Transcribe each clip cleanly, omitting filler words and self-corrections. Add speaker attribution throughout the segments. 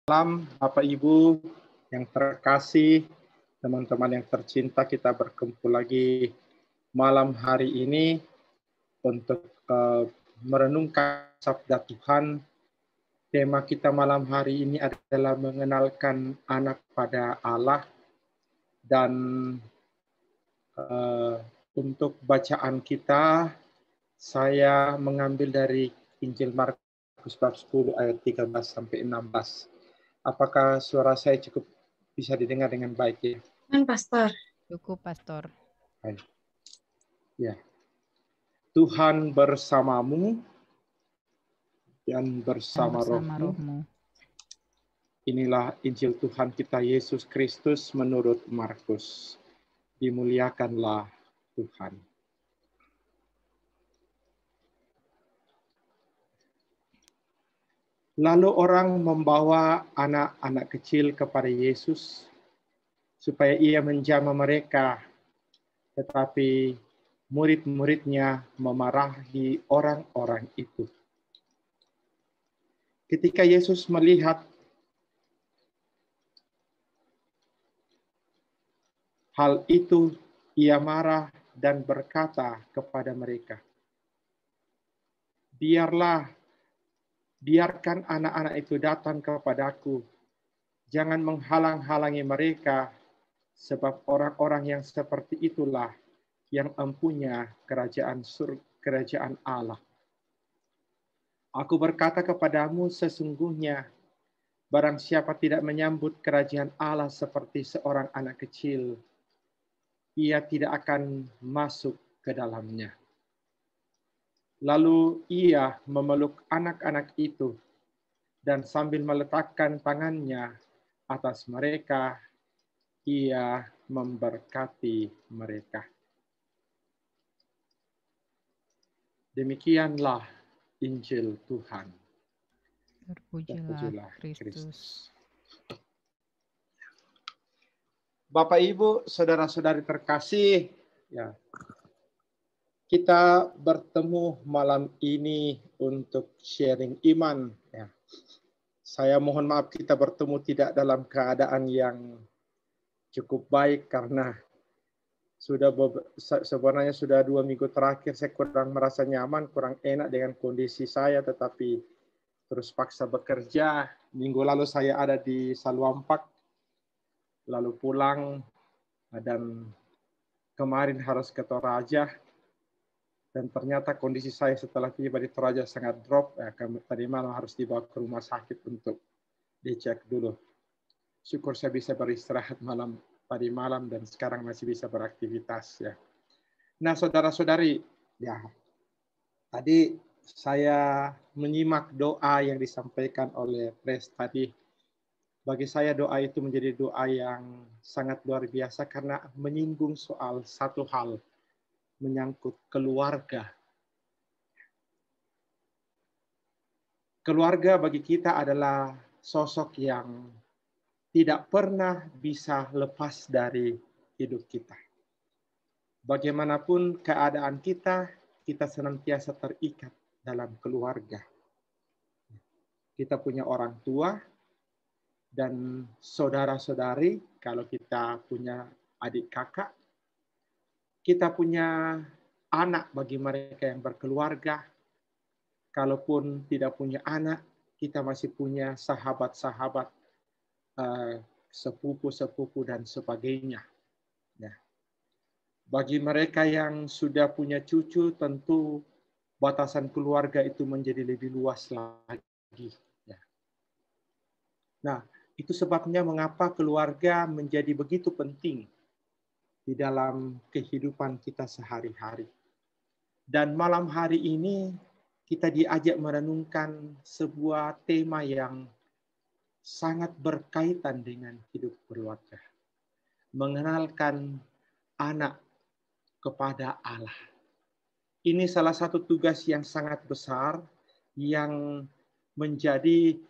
Speaker 1: Malam, Bapak Ibu yang terkasih, teman-teman yang tercinta, kita berkumpul lagi malam hari ini untuk merenungkan sabda Tuhan. Tema kita malam hari ini adalah mengenalkan anak pada Allah, dan untuk bacaan kita, saya mengambil dari Injil Markus bab 10 ayat 13 sampai 16. Apakah suara saya cukup bisa didengar dengan baik ya?
Speaker 2: Pastor.
Speaker 3: Cukup, Pastor.
Speaker 1: Baik. Ya. Tuhan bersamamu dan bersama rohmu. Inilah Injil Tuhan kita Yesus Kristus menurut Markus. Dimuliakanlah Tuhan. Lalu orang membawa anak-anak kecil kepada Yesus supaya ia menjamah mereka, tetapi murid-muridnya memarahi orang-orang itu. Ketika Yesus melihat hal itu, ia marah dan berkata kepada mereka, biarkan anak-anak itu datang kepadaku. Jangan menghalang-halangi mereka, sebab orang-orang yang seperti itulah yang empunya kerajaan Allah. Aku berkata kepadamu, sesungguhnya barang siapa tidak menyambut kerajaan Allah seperti seorang anak kecil, ia tidak akan masuk ke dalamnya. Lalu ia memeluk anak-anak itu dan sambil meletakkan tangannya atas mereka, ia memberkati mereka. Demikianlah Injil Tuhan.
Speaker 3: Terpujilah Kristus.
Speaker 1: Bapak, Ibu, saudara-saudari terkasih, ya, kita bertemu malam ini untuk sharing iman. Ya. Saya mohon maaf kita bertemu tidak dalam keadaan yang cukup baik karena sebenarnya sudah 2 minggu terakhir saya kurang merasa nyaman, kurang enak dengan kondisi saya, tetapi terus paksa bekerja. Minggu lalu saya ada di Saluampak, lalu pulang, dan kemarin harus ke Toraja. Dan ternyata kondisi saya setelah tiba di Toraja sangat drop. Tadi malam harus dibawa ke rumah sakit untuk dicek dulu. Syukur saya bisa beristirahat tadi malam dan sekarang masih bisa beraktivitas. Ya. Nah, saudara-saudari, ya, tadi saya menyimak doa yang disampaikan oleh Pres tadi. Bagi saya doa itu menjadi doa yang sangat luar biasa karena menyinggung soal satu hal, menyangkut keluarga. Keluarga bagi kita adalah sosok yang tidak pernah bisa lepas dari hidup kita. Bagaimanapun keadaan kita senantiasa terikat dalam keluarga. Kita punya orang tua dan saudara-saudari, kalau kita punya adik kakak, kita punya anak bagi mereka yang berkeluarga. Kalaupun tidak punya anak, kita masih punya sahabat-sahabat, sepupu-sepupu dan sebagainya. Ya. Bagi mereka yang sudah punya cucu, tentu batasan keluarga itu menjadi lebih luas lagi. Ya. Nah, itu sebabnya mengapa keluarga menjadi begitu penting di dalam kehidupan kita sehari-hari. Dan malam hari ini kita diajak merenungkan sebuah tema yang sangat berkaitan dengan hidup keluarga. Mengenalkan anak kepada Allah. Ini salah satu tugas yang sangat besar yang menjadi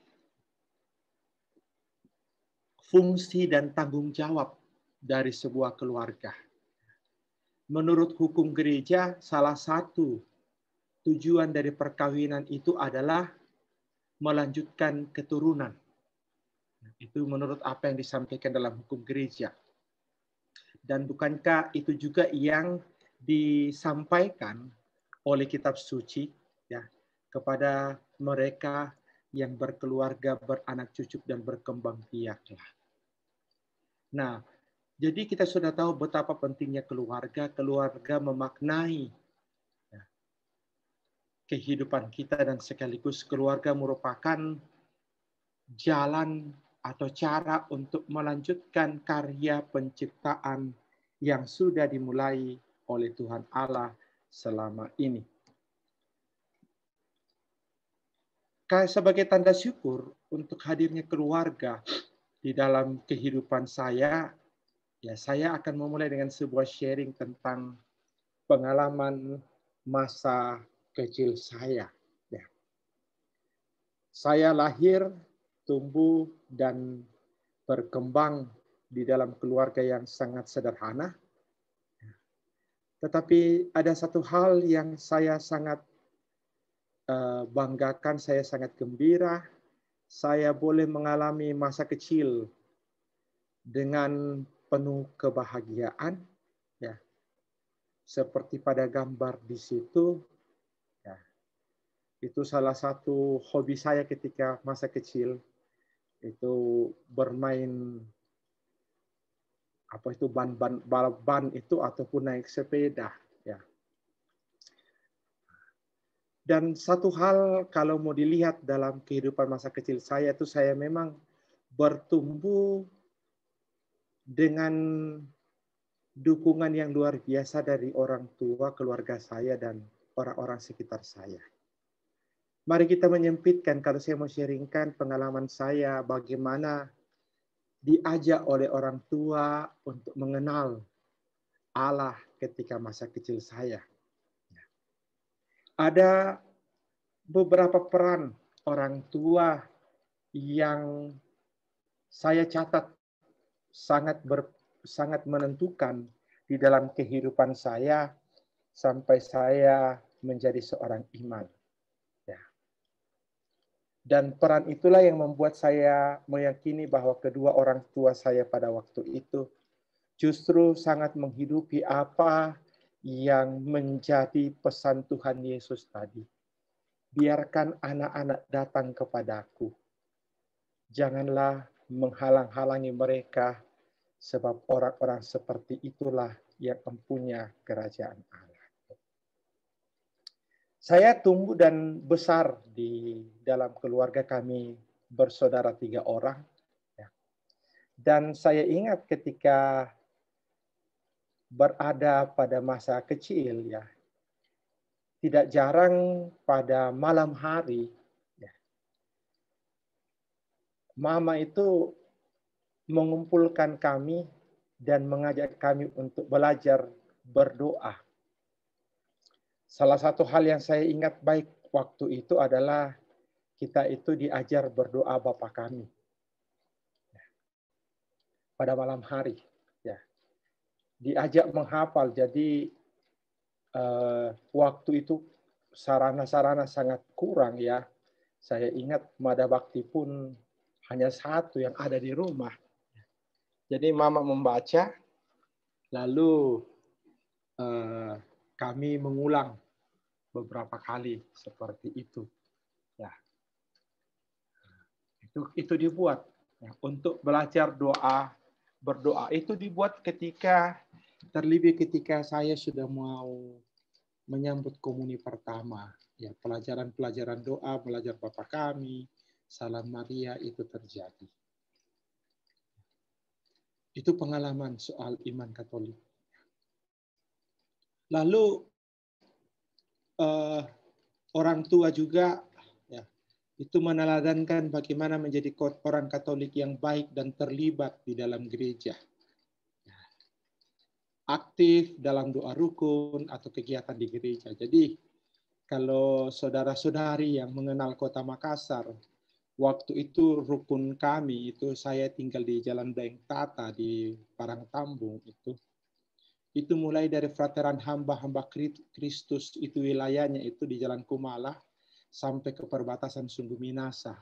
Speaker 1: fungsi dan tanggung jawab dari sebuah keluarga. Menurut hukum gereja, salah satu tujuan dari perkawinan itu adalah melanjutkan keturunan. Itu menurut apa yang disampaikan dalam hukum gereja. Dan bukankah itu juga yang disampaikan oleh kitab suci ya kepada mereka yang berkeluarga, beranak cucu dan berkembang biaklah. Nah, jadi kita sudah tahu betapa pentingnya keluarga. Keluarga memaknai ya, kehidupan kita dan sekaligus keluarga merupakan jalan atau cara untuk melanjutkan karya penciptaan yang sudah dimulai oleh Tuhan Allah selama ini. Sebagai tanda syukur untuk hadirnya keluarga di dalam kehidupan saya, ya saya akan memulai dengan sebuah sharing tentang pengalaman masa kecil saya. Ya. Saya lahir, tumbuh, dan berkembang di dalam keluarga yang sangat sederhana. Tetapi ada satu hal yang saya sangat banggakan, saya sangat gembira. Saya boleh mengalami masa kecil dengan penuh kebahagiaan. Ya. Seperti pada gambar di situ, ya. Itu salah satu hobi saya ketika masa kecil. Itu bermain apa itu ban itu ataupun naik sepeda ya. Dan satu hal kalau mau dilihat dalam kehidupan masa kecil saya itu saya memang bertumbuh dengan dukungan yang luar biasa dari orang tua, keluarga saya dan orang-orang sekitar saya. Mari kita menyempitkan kalau saya mau sharingkan pengalaman saya bagaimana diajak oleh orang tua untuk mengenal Allah ketika masa kecil saya. Ada beberapa peran orang tua yang saya catat sangat menentukan di dalam kehidupan saya sampai saya menjadi seorang imam. Ya. Dan peran itulah yang membuat saya meyakini bahwa kedua orang tua saya pada waktu itu justru sangat menghidupi apa yang menjadi pesan Tuhan Yesus tadi. Biarkan anak-anak datang kepadaku. Janganlah menghalang-halangi mereka, sebab orang-orang seperti itulah yang mempunyai kerajaan Allah. Saya tumbuh dan besar di dalam keluarga kami bersaudara 3 orang. Dan saya ingat ketika berada pada masa kecil ya, tidak jarang pada malam hari ya, mama itu mengumpulkan kami dan mengajak kami untuk belajar berdoa. Salah satu hal yang saya ingat baik waktu itu adalah kita itu diajar berdoa Bapa kami pada malam hari. Ya. Diajak menghafal, jadi waktu itu sarana-sarana sangat kurang ya. Saya ingat Mada Bakti pun hanya satu yang ada di rumah. Jadi mama membaca, lalu kami mengulang beberapa kali seperti itu. Ya, itu dibuat ya, untuk belajar berdoa itu dibuat terlebih ketika saya sudah mau menyambut komuni pertama. Ya, pelajaran doa, belajar Bapa Kami, Salam Maria itu terjadi. Itu pengalaman soal iman Katolik. Lalu orang tua juga ya, itu meneladankan bagaimana menjadi orang Katolik yang baik dan terlibat di dalam gereja. Aktif dalam doa rukun atau kegiatan di gereja. Jadi kalau saudara-saudari yang mengenal Kota Makassar, waktu itu rukun kami itu saya tinggal di Jalan Daeng Tata di Parangtambung itu mulai dari frateran hamba-hamba Kristus itu wilayahnya itu di Jalan Kumala sampai ke perbatasan Sungguh Minasa.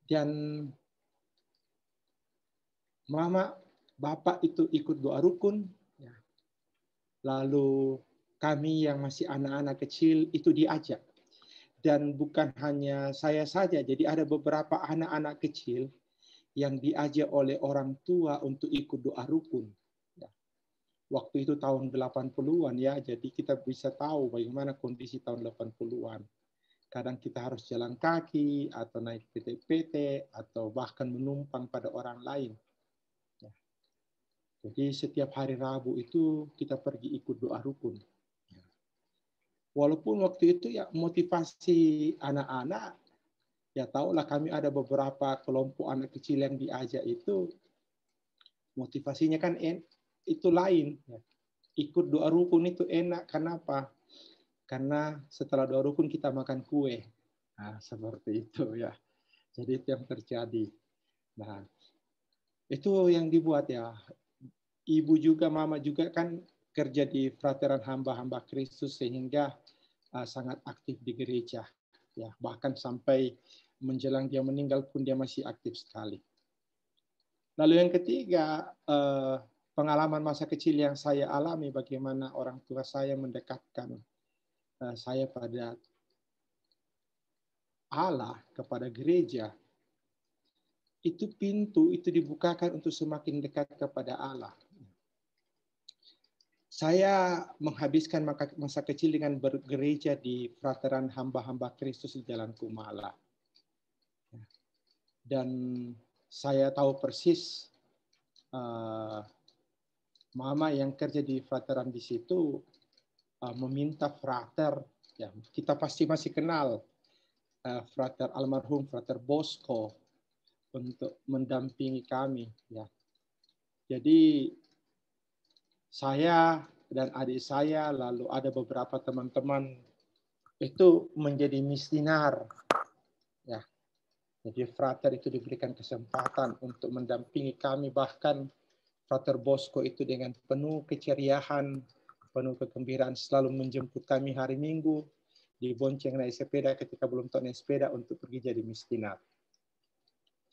Speaker 1: Dan Mama, Bapak itu ikut doa rukun, ya. Lalu kami yang masih anak-anak kecil itu diajak. Dan bukan hanya saya saja, jadi ada beberapa anak-anak kecil yang diajak oleh orang tua untuk ikut doa rukun. Ya. Waktu itu tahun 80-an ya, jadi kita bisa tahu bagaimana kondisi tahun 80-an. Kadang kita harus jalan kaki, atau naik PT-PT, atau bahkan menumpang pada orang lain. Ya. Jadi setiap hari Rabu itu kita pergi ikut doa rukun. Walaupun waktu itu ya motivasi anak-anak, ya tahulah kami ada beberapa kelompok anak kecil yang diajak itu, motivasinya kan itu lain. Ikut doa rukun itu enak, kenapa? Karena setelah doa rukun kita makan kue. Nah, seperti itu ya. Jadi itu yang terjadi. Nah, itu yang dibuat ya. Ibu juga, mama juga kan kerja di Frateran Hamba-Hamba Kristus sehingga sangat aktif di gereja. Ya, bahkan sampai menjelang dia meninggal pun dia masih aktif sekali. Lalu yang ketiga, pengalaman masa kecil yang saya alami bagaimana orang tua saya mendekatkan saya pada Allah, kepada gereja. Itu pintu itu dibukakan untuk semakin dekat kepada Allah. Saya menghabiskan masa kecil dengan bergereja di Frateran Hamba-Hamba Kristus di Jalan Kumala. Dan saya tahu persis mama yang kerja di Frateran di situ meminta frater, ya kita pasti masih kenal frater almarhum Frater Bosco untuk mendampingi kami. Ya. Jadi saya dan adik saya, lalu ada beberapa teman-teman itu menjadi misioner. Ya. Jadi frater itu diberikan kesempatan untuk mendampingi kami, bahkan Frater Bosco itu dengan penuh keceriaan, penuh kegembiraan selalu menjemput kami hari Minggu, dibonceng naik sepeda ketika belum tahu naik sepeda untuk pergi jadi misioner.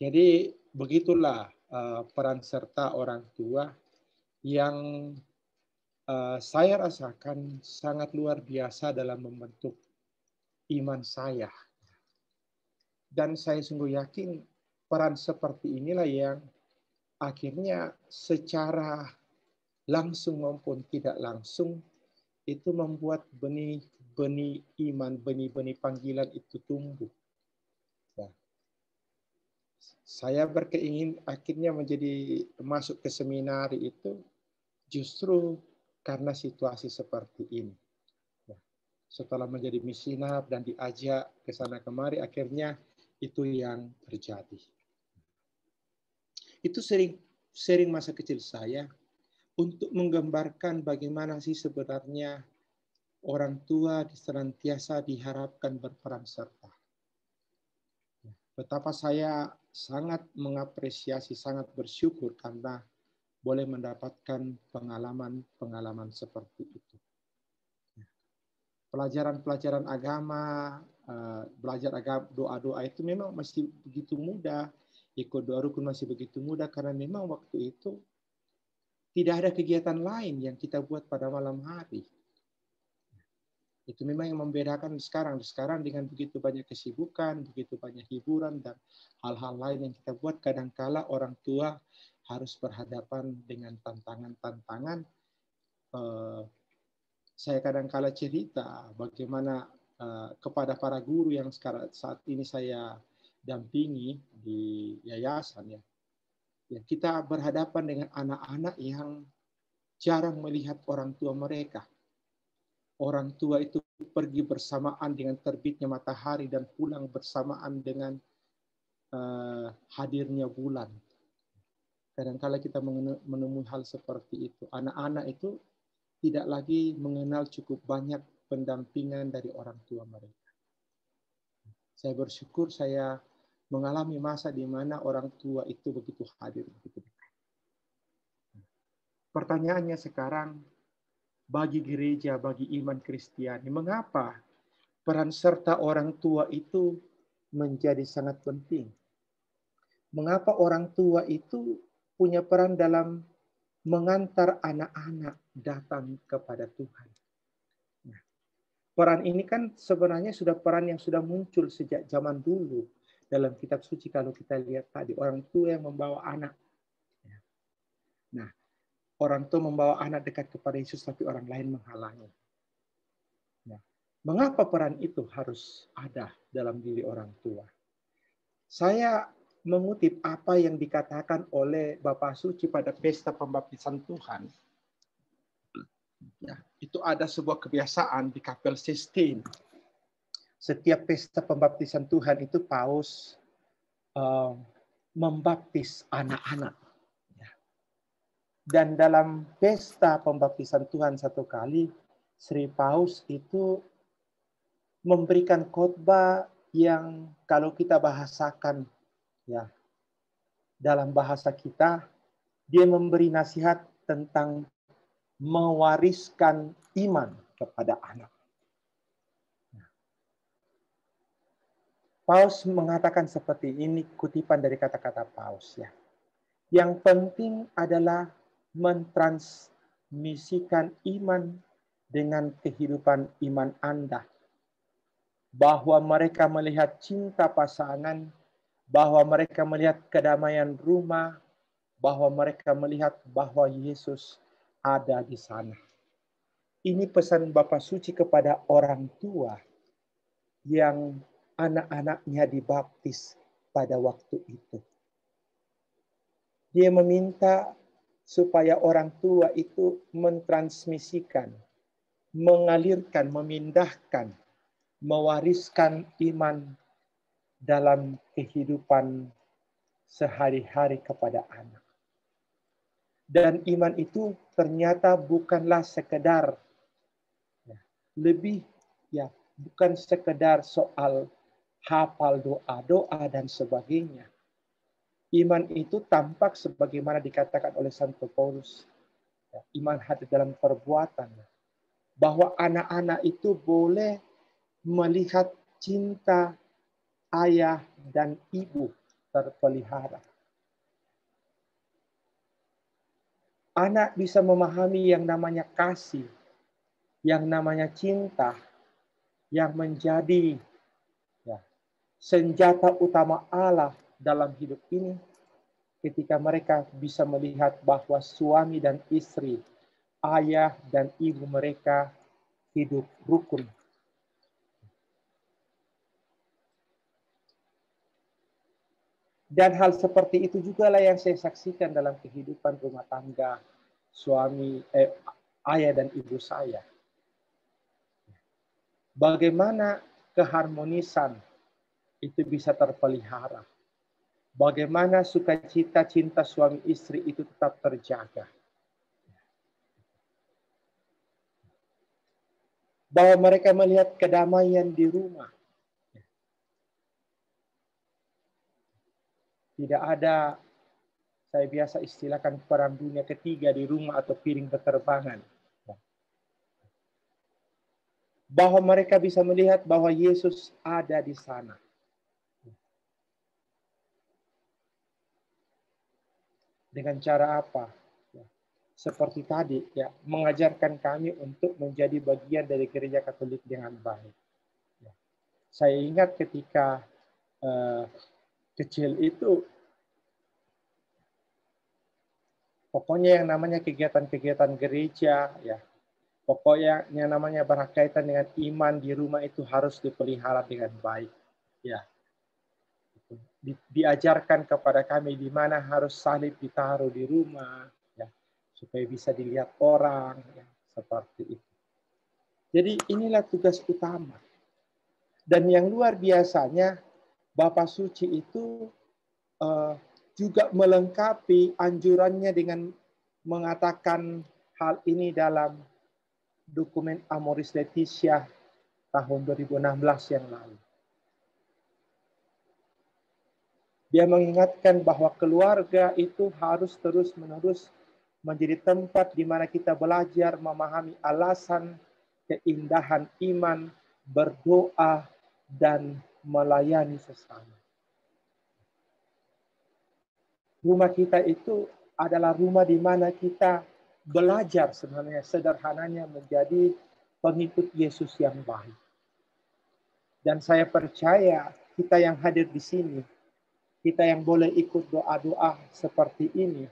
Speaker 1: Jadi begitulah peran serta orang tua yang saya rasakan sangat luar biasa dalam membentuk iman saya. Dan saya sungguh yakin peran seperti inilah yang akhirnya secara langsung maupun tidak langsung itu membuat benih-benih iman, benih-benih panggilan itu tumbuh. Ya. Saya berkeingin akhirnya menjadi masuk ke seminari itu justru karena situasi seperti ini. Setelah menjadi misioner dan diajak ke sana kemari, akhirnya itu yang terjadi. Itu sering masa kecil saya untuk menggambarkan bagaimana sih sebenarnya orang tua senantiasa diharapkan berperan serta. Betapa saya sangat mengapresiasi, sangat bersyukur karena boleh mendapatkan pengalaman-pengalaman seperti itu. Pelajaran-pelajaran agama, belajar agama, doa-doa itu memang masih begitu mudah. Ikut doa rukun masih begitu mudah karena memang waktu itu tidak ada kegiatan lain yang kita buat pada malam hari. Itu memang yang membedakan sekarang. Sekarang dengan begitu banyak kesibukan, begitu banyak hiburan dan hal-hal lain yang kita buat, kadangkala orang tua harus berhadapan dengan tantangan-tantangan. Saya kadangkala cerita bagaimana kepada para guru yang saat ini saya dampingi di yayasan, ya kita berhadapan dengan anak-anak yang jarang melihat orang tua mereka. Orang tua itu pergi bersamaan dengan terbitnya matahari dan pulang bersamaan dengan hadirnya bulan. Kadang-kala kita menemui hal seperti itu. Anak-anak itu tidak lagi mengenal cukup banyak pendampingan dari orang tua mereka. Saya bersyukur saya mengalami masa di mana orang tua itu begitu hadir, begitu dekat. Pertanyaannya sekarang, bagi gereja, bagi iman Kristiani, mengapa peran serta orang tua itu menjadi sangat penting? Mengapa orang tua itu punya peran dalam mengantar anak-anak datang kepada Tuhan. Nah, peran ini kan sebenarnya sudah peran yang sudah muncul sejak zaman dulu dalam kitab suci. Kalau kita lihat tadi, orang tua yang membawa anak. Nah, orang tua membawa anak dekat kepada Yesus, tapi orang lain menghalangi. Nah, mengapa peran itu harus ada dalam diri orang tua? Saya mengutip apa yang dikatakan oleh Bapak Suci pada pesta pembaptisan Tuhan. Ya, itu ada sebuah kebiasaan di Kapel Sistine. Setiap pesta pembaptisan Tuhan itu Paus membaptis anak-anak. Ya. Dan dalam pesta pembaptisan Tuhan satu kali, Sri Paus itu memberikan khotbah yang kalau kita bahasakan ya dalam bahasa kita, dia memberi nasihat tentang mewariskan iman kepada anak. Paus mengatakan seperti ini, kutipan dari kata-kata Paus ya. Yang penting adalah mentransmisikan iman dengan kehidupan iman Anda. Bahwa mereka melihat cinta pasangan, bahwa mereka melihat kedamaian rumah, bahwa mereka melihat bahwa Yesus ada di sana. Ini pesan Bapak Suci kepada orang tua yang anak-anaknya dibaptis pada waktu itu. Dia meminta supaya orang tua itu mentransmisikan, mengalirkan, memindahkan, mewariskan iman dalam kehidupan sehari-hari kepada anak. Dan iman itu ternyata bukanlah sekedar bukan sekedar soal hafal doa-doa dan sebagainya. Iman itu tampak sebagaimana dikatakan oleh Santo Paulus. Iman hadir dalam perbuatan. Bahwa anak-anak itu boleh melihat cinta ayah dan ibu terpelihara. Anak bisa memahami yang namanya kasih, yang namanya cinta, yang menjadi senjata utama Allah dalam hidup ini ketika mereka bisa melihat bahwa suami dan istri, ayah dan ibu mereka hidup rukun. Dan hal seperti itu juga lah yang saya saksikan dalam kehidupan rumah tangga ayah dan ibu saya. Bagaimana keharmonisan itu bisa terpelihara. Bagaimana sukacita cinta suami istri itu tetap terjaga. Bahwa mereka melihat kedamaian di rumah. Tidak ada, saya biasa istilahkan perang dunia ketiga di rumah atau piring berterbangan. Bahwa mereka bisa melihat bahwa Yesus ada di sana. Dengan cara apa? Seperti tadi, mengajarkan kami untuk menjadi bagian dari gereja Katolik dengan baik. Saya ingat ketika kecil itu, pokoknya yang namanya kegiatan-kegiatan gereja, pokoknya yang namanya berkaitan dengan iman di rumah itu harus dipelihara dengan baik. Diajarkan kepada kami di mana harus salib ditaruh di rumah, supaya bisa dilihat orang, seperti itu. Jadi inilah tugas utama. Dan yang luar biasanya, Bapak Suci itu juga melengkapi anjurannya dengan mengatakan hal ini dalam dokumen Amoris Laetitia tahun 2016 yang lalu. Dia mengingatkan bahwa keluarga itu harus terus-menerus menjadi tempat di mana kita belajar memahami alasan keindahan iman, berdoa, dan melayani sesama. Rumah kita itu adalah rumah di mana kita belajar sebenarnya sederhananya menjadi pengikut Yesus yang baik. Dan saya percaya kita yang hadir di sini, kita yang boleh ikut doa-doa seperti ini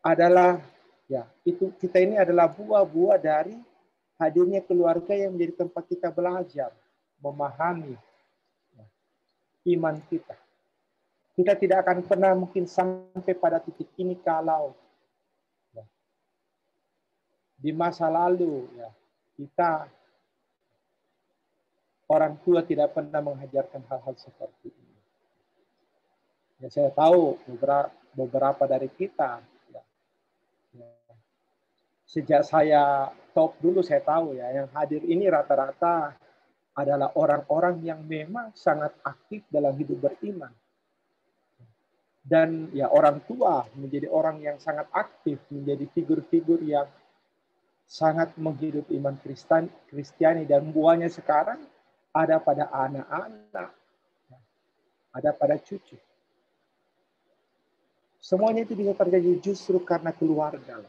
Speaker 1: adalah itu kita ini adalah buah-buah dari hadirnya keluarga yang menjadi tempat kita belajar, memahami iman kita. Kita tidak akan pernah mungkin sampai pada titik ini kalau di masa lalu kita orang tua tidak pernah mengajarkan hal-hal seperti ini. Saya tahu beberapa dari kita sejak saya top dulu saya tahu yang hadir ini rata-rata adalah orang-orang yang memang sangat aktif dalam hidup beriman. Dan orang tua menjadi orang yang sangat aktif, menjadi figur-figur yang sangat menghidupi iman Kristiani, dan buahnya sekarang ada pada anak-anak, ada pada cucu. Semuanya itu bisa terjadi justru karena keluarga.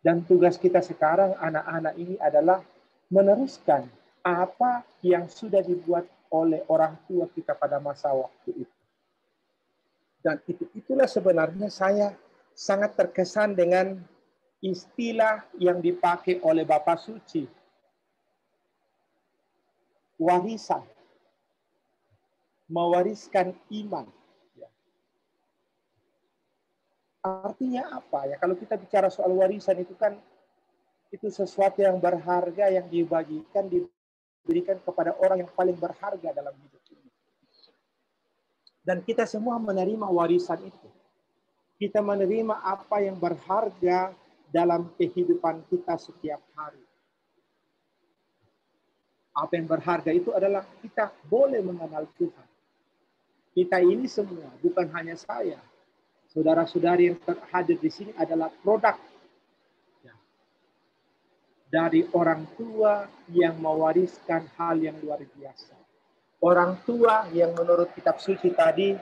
Speaker 1: Dan tugas kita sekarang anak-anak ini adalah meneruskan apa yang sudah dibuat oleh orang tua kita pada masa waktu itu. Dan itulah sebenarnya saya sangat terkesan dengan istilah yang dipakai oleh Bapak Suci. Warisan. Mewariskan iman. Artinya apa? Kalau kita bicara soal warisan itu kan itu sesuatu yang berharga yang diberikan kepada orang yang paling berharga dalam hidup ini. Dan kita semua menerima warisan itu. Kita menerima apa yang berharga dalam kehidupan kita setiap hari. Apa yang berharga itu adalah kita boleh mengenal Tuhan. Kita ini semua, bukan hanya saya. Saudara-saudari yang hadir di sini adalah produk dari orang tua yang mewariskan hal yang luar biasa. Orang tua yang menurut kitab suci tadi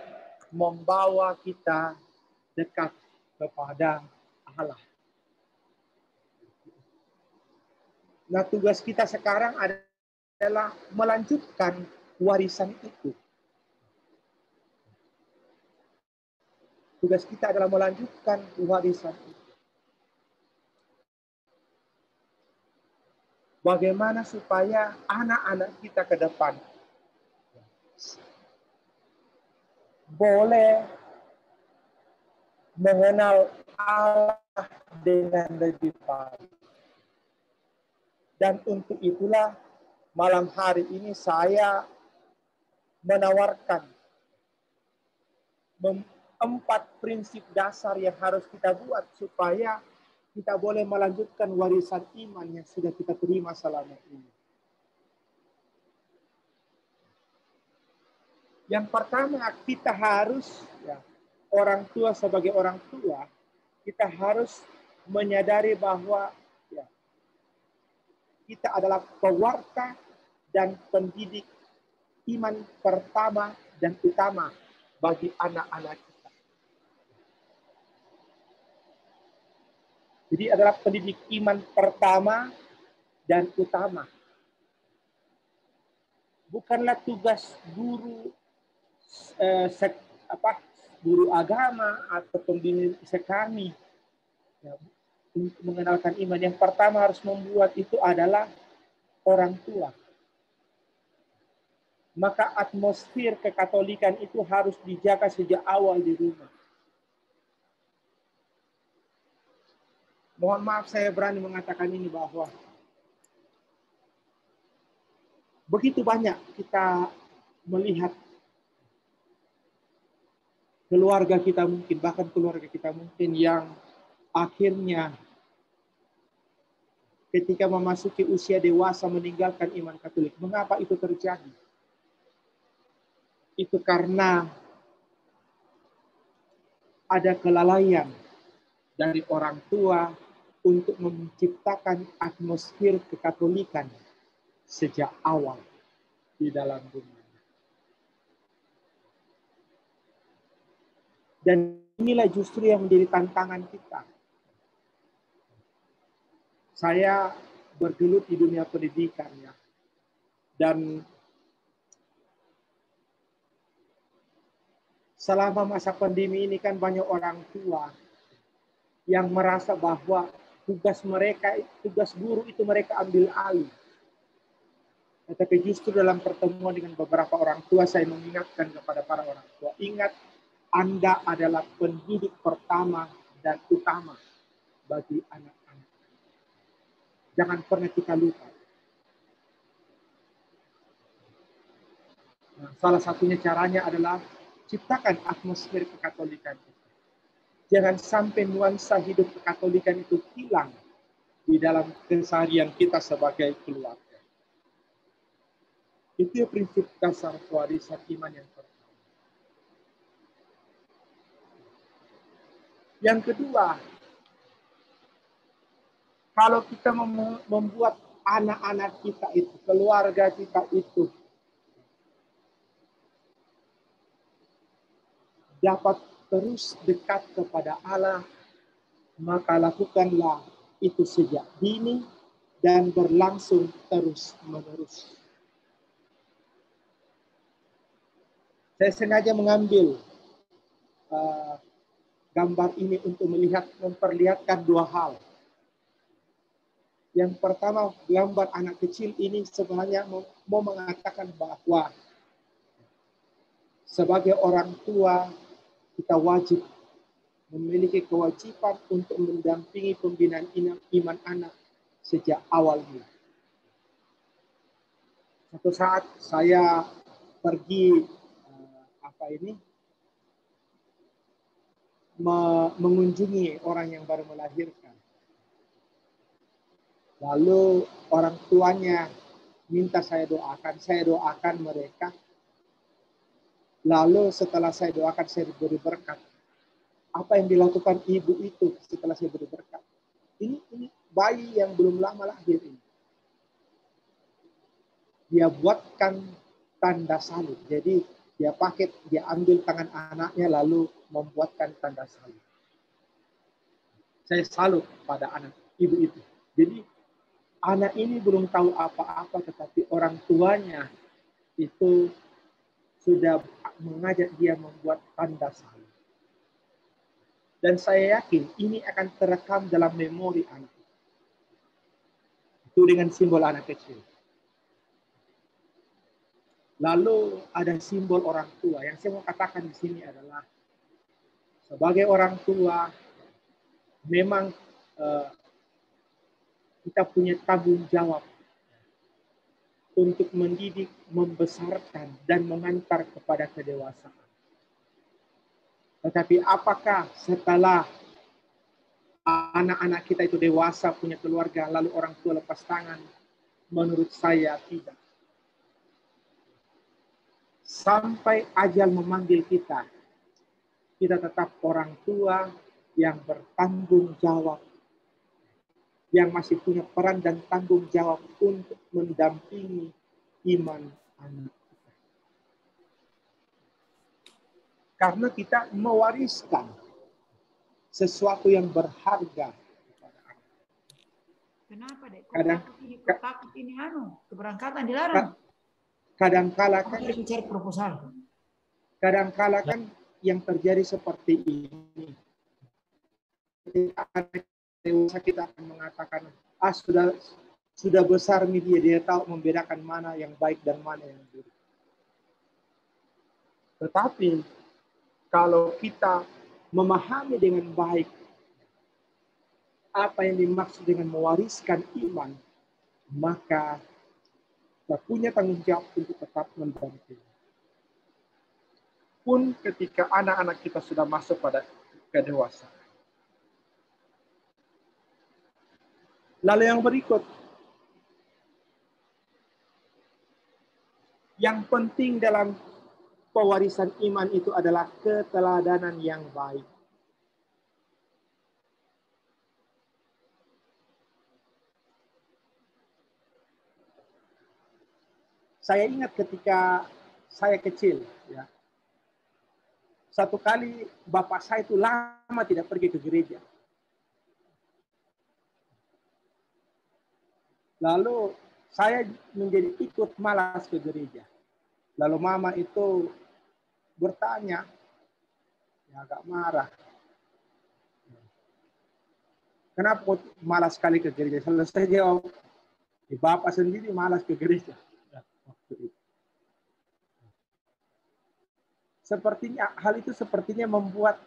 Speaker 1: membawa kita dekat kepada Allah. Nah, tugas kita sekarang adalah melanjutkan warisan itu. Tugas kita adalah melanjutkan warisan itu. Bagaimana supaya anak-anak kita ke depan boleh mengenal Allah dengan lebih baik. Dan untuk itulah malam hari ini saya menawarkan 4 prinsip dasar yang harus kita buat supaya kita boleh melanjutkan warisan iman yang sudah kita terima selama ini. Yang pertama, kita harus orang tua sebagai orang tua, kita harus menyadari bahwa kita adalah pewarta dan pendidik iman pertama dan utama bagi anak-anak kita. Jadi adalah pendidik iman pertama dan utama. Bukanlah tugas guru guru agama atau pembimbing kami untuk mengenalkan iman. Yang pertama harus membuat itu adalah orang tua. Maka atmosfer kekatolikan itu harus dijaga sejak awal di rumah. Mohon maaf saya berani mengatakan ini bahwa begitu banyak kita melihat keluarga kita mungkin yang akhirnya ketika memasuki usia dewasa meninggalkan iman Katolik. Mengapa itu terjadi? Itu karena ada kelalaian dari orang tua untuk menciptakan atmosfer kekatolikan sejak awal di dalam rumah. Dan inilah justru yang menjadi tantangan kita. Saya bergelut di dunia pendidikan ya. Dan selama masa pandemi ini kan banyak orang tua yang merasa bahwa tugas mereka, tugas guru itu mereka ambil alih. Tetapi justru dalam pertemuan dengan beberapa orang tua, saya mengingatkan kepada para orang tua, ingat Anda adalah pendidik pertama dan utama bagi anak-anak. Jangan pernah kita lupa. Nah, salah satunya caranya adalah ciptakan atmosfer kekatolikan. Jangan sampai nuansa hidup kekatolikan itu hilang di dalam keseharian kita sebagai keluarga. Itu prinsip dasar warisan iman yang pertama. Yang kedua, kalau kita membuat anak-anak kita itu, keluarga kita itu dapat terus dekat kepada Allah, maka lakukanlah itu sejak dini dan berlangsung terus-menerus. Saya sengaja mengambil gambar ini untuk memperlihatkan dua hal. Yang pertama, gambar anak kecil ini sebenarnya mau mengatakan bahwa sebagai orang tua kita wajib memiliki kewajiban untuk mendampingi pembinaan iman anak sejak awalnya. Suatu saat saya pergi mengunjungi orang yang baru melahirkan. Lalu orang tuanya minta saya doakan mereka. Lalu setelah saya doakan, saya beri berkat. Apa yang dilakukan ibu itu setelah saya beri berkat? Ini bayi yang belum lama lahir ini. Dia buatkan tanda salib. Jadi dia ambil tangan anaknya lalu membuatkan tanda salib. Saya salut pada anak ibu itu. Jadi anak ini belum tahu apa-apa, tetapi orang tuanya itu sudah mengajak dia membuat tanda salib. Dan saya yakin ini akan terekam dalam memori anak. Itu dengan simbol anak kecil. Lalu ada simbol orang tua. Yang saya mau katakan di sini adalah sebagai orang tua memang kita punya tanggung jawab untuk mendidik, membesarkan, dan mengantar kepada kedewasaan. Tetapi apakah setelah anak-anak kita itu dewasa, punya keluarga, lalu orang tua lepas tangan? Menurut saya tidak. Sampai ajal memanggil kita, kita tetap orang tua yang bertanggung jawab, yang masih punya peran dan tanggung jawab untuk mendampingi iman anak kita. Karena kita mewariskan sesuatu yang berharga kepada anak.
Speaker 2: Kenapa, Dek? Takut ini keberangkatan dilarang.
Speaker 1: Kadangkala kan
Speaker 2: mencari proposal.
Speaker 1: Kadangkala kan yang terjadi seperti ini. Dewasa kita akan mengatakan, sudah besar nih dia tahu membedakan mana yang baik dan mana yang buruk. Tetapi kalau kita memahami dengan baik apa yang dimaksud dengan mewariskan iman, maka kita punya tanggung jawab untuk tetap mendampingi. Pun ketika anak-anak kita sudah masuk pada kedewasaan. Lalu yang berikut, yang penting dalam pewarisan iman itu adalah keteladanan yang baik. Saya ingat ketika saya kecil, ya, satu kali bapak saya itu lama tidak pergi ke gereja. Lalu saya menjadi ikut malas ke gereja. Lalu mama itu bertanya, ya agak marah. Kenapa kau malas sekali ke gereja? Selesai jawab, bapak sendiri malas ke gereja. Sepertinya hal itu sepertinya membuat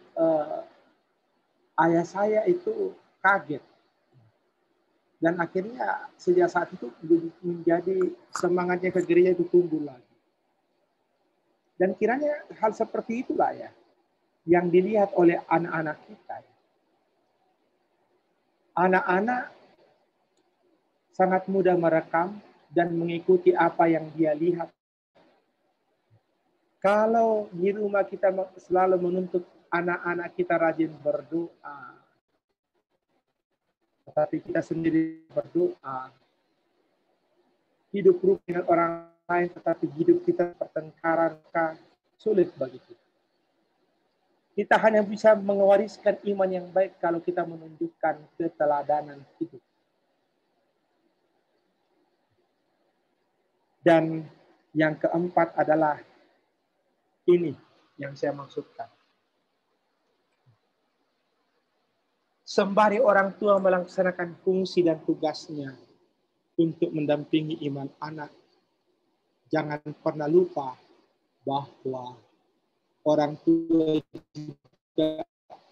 Speaker 1: ayah saya itu kaget. Dan akhirnya sejak saat itu menjadi semangatnya ke gereja itu tumbuh lagi. Dan kiranya hal seperti itulah ya yang dilihat oleh anak-anak kita. Anak-anak sangat mudah merekam dan mengikuti apa yang dia lihat. Kalau di rumah kita selalu menuntut anak-anak kita rajin berdoa, tetapi kita sendiri berdoa, hidup rukun dengan orang lain, tetapi hidup kita pertengkaran, sulit bagi kita. Kita hanya bisa mewariskan iman yang baik kalau kita menunjukkan keteladanan hidup. Dan yang keempat adalah ini yang saya maksudkan. Sembari orang tua melaksanakan fungsi dan tugasnya untuk mendampingi iman anak, jangan pernah lupa bahwa orang tua juga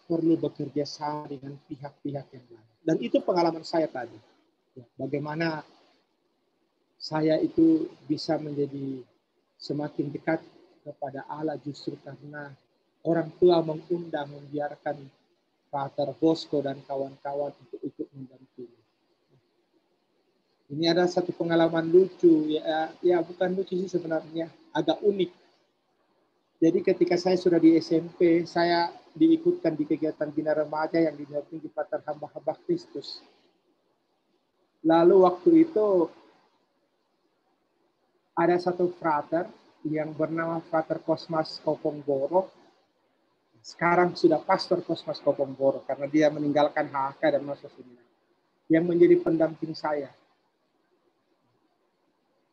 Speaker 1: perlu bekerja sama dengan pihak-pihak yang lain. Dan itu pengalaman saya tadi. Bagaimana saya itu bisa menjadi semakin dekat kepada Allah justru karena orang tua mengundang, membiarkan Pater Bosco dan kawan-kawan untuk ikut mendampingi. Ini ada satu pengalaman lucu, ya bukan lucu sih sebenarnya, agak unik. Jadi ketika saya sudah di SMP, saya diikutkan di kegiatan bina remaja yang didampingi Pater hamba-hamba Kristus. Lalu waktu itu ada satu frater yang bernama Frater Kosmas Kopongboro. Sekarang sudah pastor Kosmas Kopongboro karena dia meninggalkan HK dan masuk seminar. Yang menjadi pendamping saya.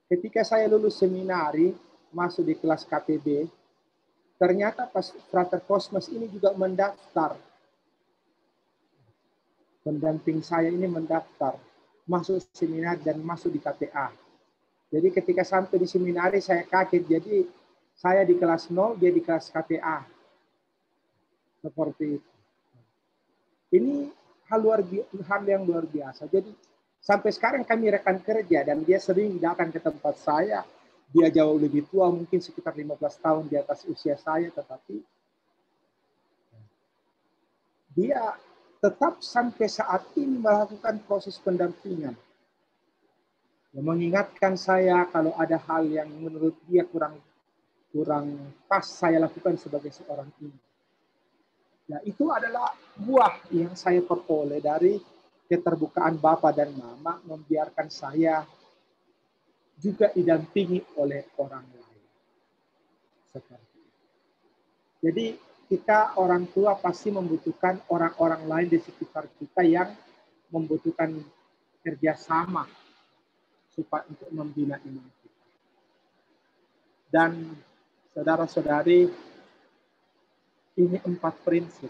Speaker 1: Ketika saya lulus seminari, masuk di kelas KTB, ternyata Frater Kosmas ini juga mendaftar. Pendamping saya ini mendaftar, masuk seminar dan masuk di KTA. Jadi ketika sampai di seminari saya kaget, jadi saya di kelas 0, dia di kelas KTA. Seperti itu. Ini hal yang luar biasa. Jadi sampai sekarang kami rekan kerja dan dia sering datang ke tempat saya. Dia jauh lebih tua, mungkin sekitar 15 tahun di atas usia saya, tetapi dia tetap sampai saat ini melakukan proses pendampingan. Mengingatkan saya kalau ada hal yang menurut dia kurang pas saya lakukan sebagai seorang ibu. Nah, itu adalah buah yang saya peroleh dari keterbukaan Bapak dan Mama membiarkan saya juga didampingi oleh orang lain. Seperti itu. Jadi kita orang tua pasti membutuhkan orang-orang lain di sekitar kita yang membutuhkan kerjasama supaya untuk membina iman kita. Dan saudara-saudari, ini 4 prinsip.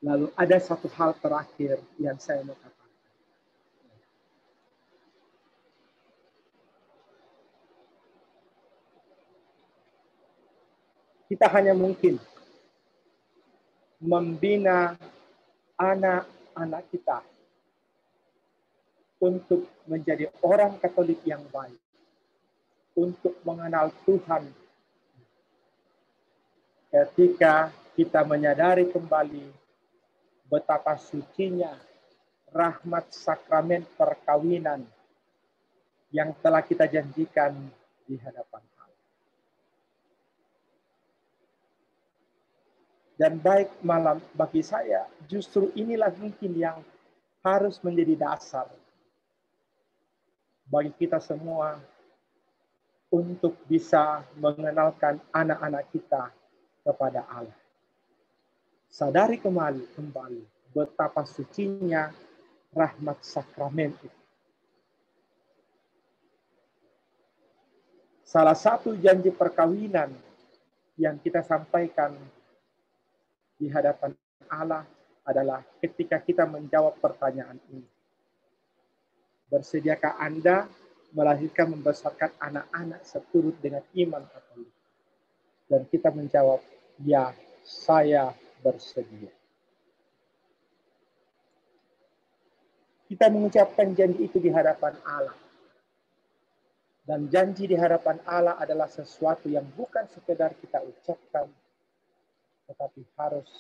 Speaker 1: Lalu ada satu hal terakhir yang saya mau katakan. Kita hanya mungkin membina anak-anak kita untuk menjadi orang Katolik yang baik, untuk mengenal Tuhan ketika kita menyadari kembali betapa sucinya rahmat sakramen perkawinan yang telah kita janjikan di hadapan Allah. Dan baik malam bagi saya, justru inilah mungkin yang harus menjadi dasar bagi kita semua untuk bisa mengenalkan anak-anak kita kepada Allah. Sadari kembali betapa sucinya rahmat sakramen itu. Salah satu janji perkawinan yang kita sampaikan di hadapan Allah adalah ketika kita menjawab pertanyaan ini. Bersediakah Anda melahirkan membesarkan anak-anak seturut dengan iman Katolik? Dan kita menjawab, ya, saya bersedia. Kita mengucapkan janji itu di hadapan Allah. Dan janji di hadapan Allah adalah sesuatu yang bukan sekedar kita ucapkan, tetapi harus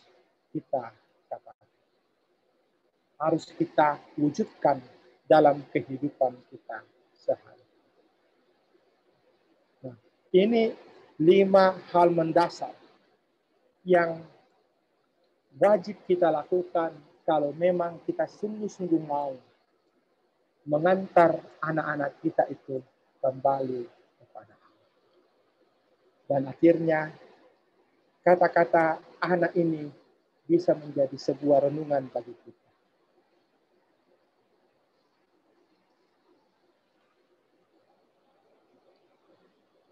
Speaker 1: kita katakan. Harus kita wujudkan dalam kehidupan kita sehari. Nah, ini 5 hal mendasar yang wajib kita lakukan kalau memang kita sungguh-sungguh mau mengantar anak-anak kita itu kembali kepada Allah. Dan akhirnya kata-kata anak ini bisa menjadi sebuah renungan bagi kita.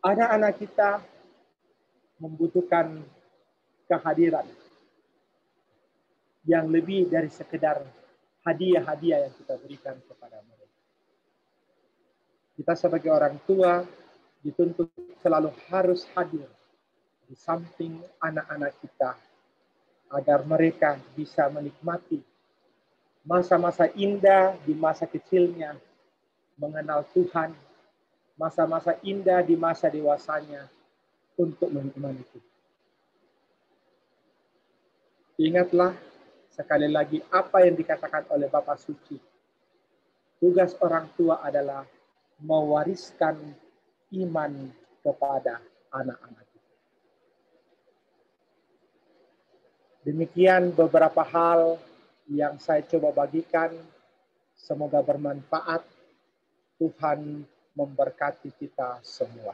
Speaker 1: Anak-anak kita membutuhkan kehadiran yang lebih dari sekedar hadiah-hadiah yang kita berikan kepada mereka. Kita sebagai orang tua dituntut selalu harus hadir di samping anak-anak kita agar mereka bisa menikmati masa-masa indah di masa kecilnya, mengenal Tuhan, masa-masa indah di masa dewasanya untuk menikmati Tuhan. Ingatlah sekali lagi apa yang dikatakan oleh Bapak Suci. Tugas orang tua adalah mewariskan iman kepada anak-anak kita. Demikian beberapa hal yang saya coba bagikan. Semoga bermanfaat. Tuhan memberkati kita semua.